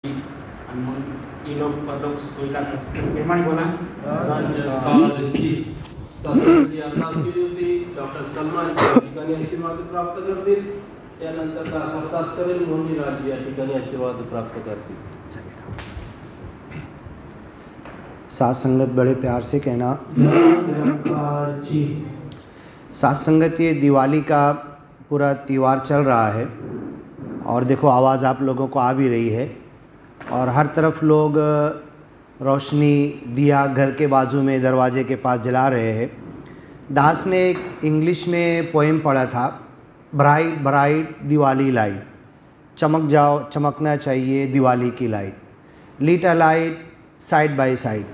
आणि मग ये लोग परलोक सोयीला असतात प्रेमाने बोला सत्संगाची अरदास केली होती. डॉक्टर सलमान या ठिकाणी आशीर्वाद प्राप्त करतील. त्यानंतर सरदार सरेल मोहनीराज या ठिकाणी आशीर्वाद प्राप्त करतील. साथ संगत बड़े प्यार से कहना। साथ संगत ये दिवाली का पूरा त्यौहार चल रहा है और देखो आवाज़ आप लोगों को आ भी रही है और हर तरफ लोग रोशनी दिया घर के बाजू में दरवाजे के पास जला रहे हैं। दास ने एक इंग्लिश में पोएम पढ़ा था, ब्राइट ब्राइट दिवाली लाइट, चमक जाओ चमकना चाहिए दिवाली की light, lit a light side by side.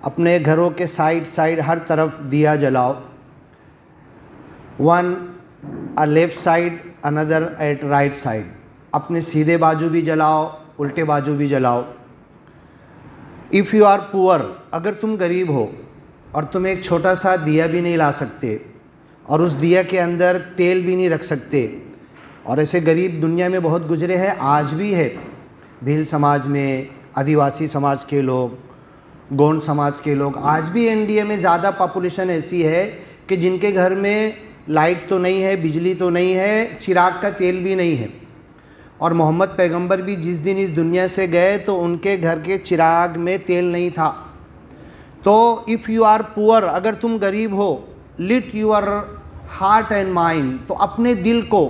अपने घरों के साइड साइड हर तरफ दिया जलाओ, one a left side another at right side. अपने सीधे बाजू भी जलाओ, उल्टे बाजू भी जलाओ। इफ़ यू आर पुअर, अगर तुम गरीब हो और तुम एक छोटा सा दिया भी नहीं ला सकते और उस दिया के अंदर तेल भी नहीं रख सकते, और ऐसे गरीब दुनिया में बहुत गुजरे हैं, आज भी है। भील समाज में, आदिवासी समाज के लोग, गोंड समाज के लोग, आज भी एनडीए में ज़्यादा पॉपुलेशन ऐसी है कि जिनके घर में लाइट तो नहीं है, बिजली तो नहीं है, चिराग का तेल भी नहीं है। और मोहम्मद पैगंबर भी जिस दिन इस दुनिया से गए तो उनके घर के चिराग में तेल नहीं था। तो इफ़ यू आर पुअर, अगर तुम गरीब हो, lit your heart and mind, तो अपने दिल को,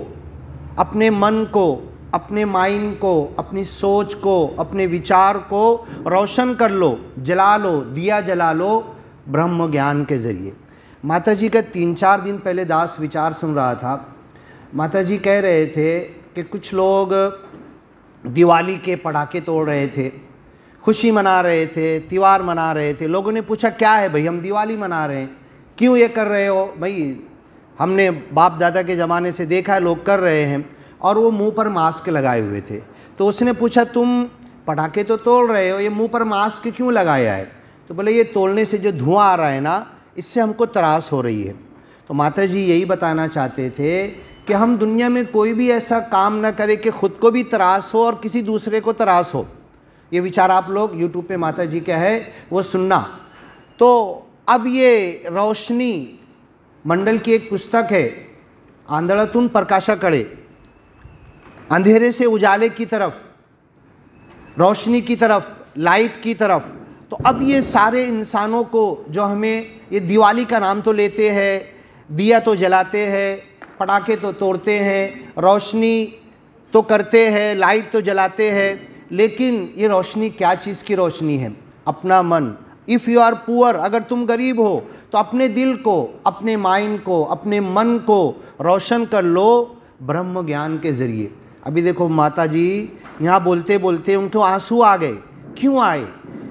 अपने मन को, अपने माइंड को, अपनी सोच को, अपने विचार को रोशन कर लो, जला लो, दिया जला लो ब्रह्म ज्ञान के ज़रिए। माता जी का 3-4 दिन पहले दास विचार सुन रहा था। माता जी कह रहे थे कि कुछ लोग दिवाली के पटाखे तोड़ रहे थे, खुशी मना रहे थे, त्यौहार मना रहे थे। लोगों ने पूछा क्या है भाई, हम दिवाली मना रहे हैं, क्यों ये कर रहे हो? भाई हमने बाप दादा के ज़माने से देखा है लोग कर रहे हैं। और वो मुंह पर मास्क लगाए हुए थे। तो उसने पूछा तुम पटाखे तो तोड़ रहे हो, ये मुंह पर मास्क क्यों लगाया है? तो बोले ये तोड़ने से जो धुआं आ रहा है ना, इससे हमको त्रास हो रही है। तो माता जी यही बताना चाहते थे कि हम दुनिया में कोई भी ऐसा काम ना करें कि ख़ुद को भी त्रास हो और किसी दूसरे को त्रास हो। ये विचार आप लोग यूट्यूब पे माता जी का है वो सुनना। तो अब ये रोशनी मंडल की एक पुस्तक है, आंधळातून प्रकाशाकडे, अंधेरे से उजाले की तरफ, रोशनी की तरफ, लाइट की तरफ। तो अब ये सारे इंसानों को जो हमें ये दिवाली का नाम तो लेते हैं, दिया तो जलाते हैं, पटाखे तो तोड़ते हैं, रोशनी तो करते हैं, लाइट तो जलाते हैं, लेकिन ये रोशनी क्या चीज़ की रोशनी है? अपना मन। इफ़ यू आर पुअर, अगर तुम गरीब हो तो अपने दिल को, अपने माइंड को, अपने मन को रोशन कर लो ब्रह्म ज्ञान के ज़रिए। अभी देखो माता जी यहाँ बोलते बोलते उनको आंसू आ गए। क्यों आए?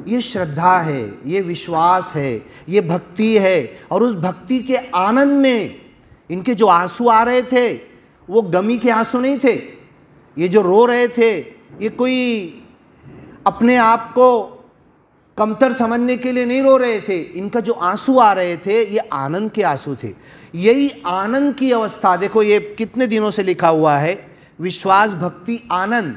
ये श्रद्धा है, ये विश्वास है, ये भक्ति है। और उस भक्ति के आनंद में इनके जो आंसू आ रहे थे वो गमी के आंसू नहीं थे। ये जो रो रहे थे ये कोई अपने आप को कमतर समझने के लिए नहीं रो रहे थे। इनका जो आंसू आ रहे थे ये आनंद के आंसू थे। यही आनंद की अवस्था, देखो ये कितने दिनों से लिखा हुआ है, विश्वास भक्ति आनंद।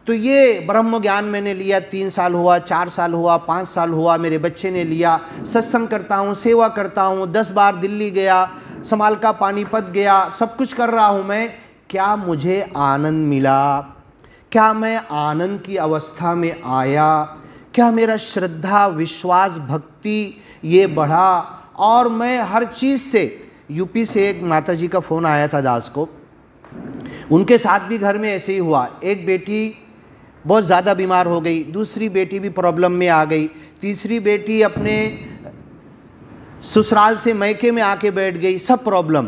तो ये ब्रह्म ज्ञान मैंने लिया, 3 साल हुआ, 4 साल हुआ, 5 साल हुआ, मेरे बच्चे ने लिया। सत्संग करता हूँ, सेवा करता हूँ, 10 बार दिल्ली गया, समालका पानीपत गया, सब कुछ कर रहा हूँ मैं। क्या मुझे आनंद मिला? क्या मैं आनंद की अवस्था में आया? क्या मेरा श्रद्धा विश्वास भक्ति ये बढ़ा? और मैं हर चीज़ से, यूपी से एक माता जी का फ़ोन आया था दास को, उनके साथ भी घर में ऐसे ही हुआ। एक बेटी बहुत ज़्यादा बीमार हो गई, दूसरी बेटी भी प्रॉब्लम में आ गई, तीसरी बेटी अपने ससुराल से मैके में आके बैठ गई, सब प्रॉब्लम।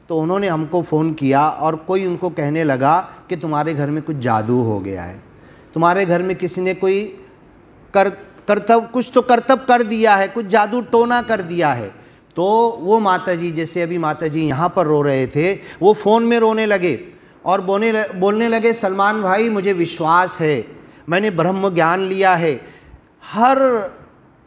तो उन्होंने हमको फ़ोन किया और कोई उनको कहने लगा कि तुम्हारे घर में कुछ जादू हो गया है, तुम्हारे घर में किसी ने कोई कुछ तो करतब कर दिया है, कुछ जादू टोना कर दिया है। तो वो माता जी, जैसे अभी माता जी यहाँ पर रो रहे थे, वो फ़ोन में रोने लगे और बोलने लगे सलमान भाई मुझे विश्वास है, मैंने ब्रह्म ज्ञान लिया है, हर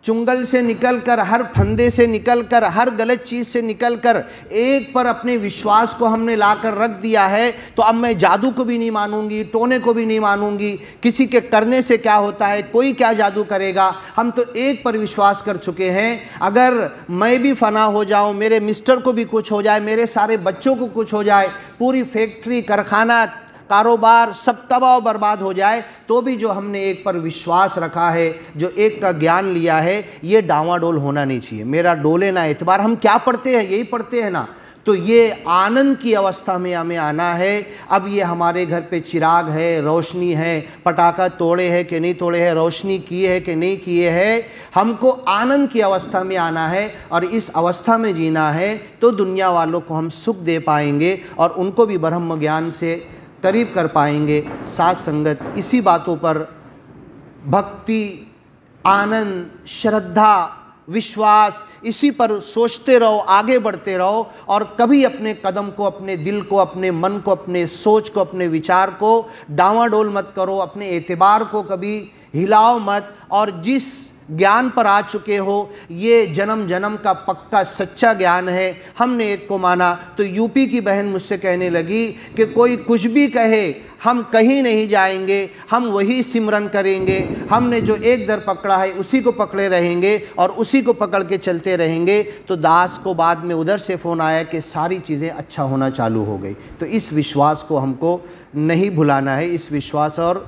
चुंगल से निकलकर, हर फंदे से निकलकर, हर गलत चीज़ से निकलकर एक पर अपने विश्वास को हमने लाकर रख दिया है, तो अब मैं जादू को भी नहीं मानूंगी, टोने को भी नहीं मानूंगी, किसी के करने से क्या होता है, कोई क्या जादू करेगा। हम तो एक पर विश्वास कर चुके हैं, अगर मैं भी फना हो जाऊं, मेरे मिस्टर को भी कुछ हो जाए, मेरे सारे बच्चों को कुछ हो जाए, पूरी फैक्ट्री, कारखाना, कारोबार सब तबाह बर्बाद हो जाए, तो भी जो हमने एक पर विश्वास रखा है, जो एक का ज्ञान लिया है, ये डावाडोल होना नहीं चाहिए। मेरा डोले ना एतबार, हम क्या पढ़ते हैं, यही पढ़ते हैं ना। तो ये आनंद की अवस्था में हमें आना है। अब ये हमारे घर पे चिराग है, रोशनी है, पटाखा तोड़े है कि नहीं तोड़े है, रोशनी की है कि नहीं किए है, हमको आनंद की अवस्था में आना है और इस अवस्था में जीना है, तो दुनिया वालों को हम सुख दे पाएंगे और उनको भी ब्रह्म ज्ञान से करीब कर पाएंगे। साथ संगत इसी बातों पर भक्ति, आनंद, श्रद्धा, विश्वास, इसी पर सोचते रहो, आगे बढ़ते रहो और कभी अपने कदम को, अपने दिल को, अपने मन को, अपने सोच को, अपने विचार को डावाडोल मत करो, अपने एतबार को कभी हिलाओ मत। और जिस ज्ञान पर आ चुके हो, ये जन्म जन्म का पक्का सच्चा ज्ञान है, हमने एक को माना। तो यूपी की बहन मुझसे कहने लगी कि कोई कुछ भी कहे, हम कहीं नहीं जाएंगे, हम वही सिमरन करेंगे, हमने जो एक दर पकड़ा है उसी को पकड़े रहेंगे और उसी को पकड़ के चलते रहेंगे। तो दास को बाद में उधर से फ़ोन आया कि सारी चीज़ें अच्छा होना चालू हो गई। तो इस विश्वास को हमको नहीं भुलाना है, इस विश्वास और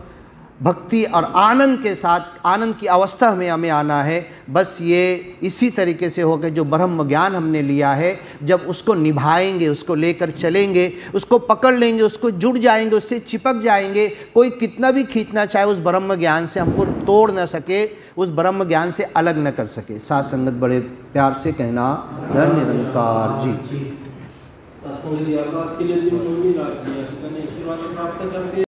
भक्ति और आनंद के साथ, आनंद की अवस्था में हमें आना है। बस ये इसी तरीके से होकर जो ब्रह्म ज्ञान हमने लिया है, जब उसको निभाएंगे, उसको लेकर चलेंगे, उसको पकड़ लेंगे, उसको जुड़ जाएंगे, उससे चिपक जाएंगे, कोई कितना भी खींचना चाहे उस ब्रह्म ज्ञान से हमको तोड़ न सके, उस ब्रह्म ज्ञान से अलग न कर सके। साथ संगत बड़े प्यार से कहना धन निरंकार जी। सत्संग की अरदास के लिए आशीर्वाद प्राप्त करके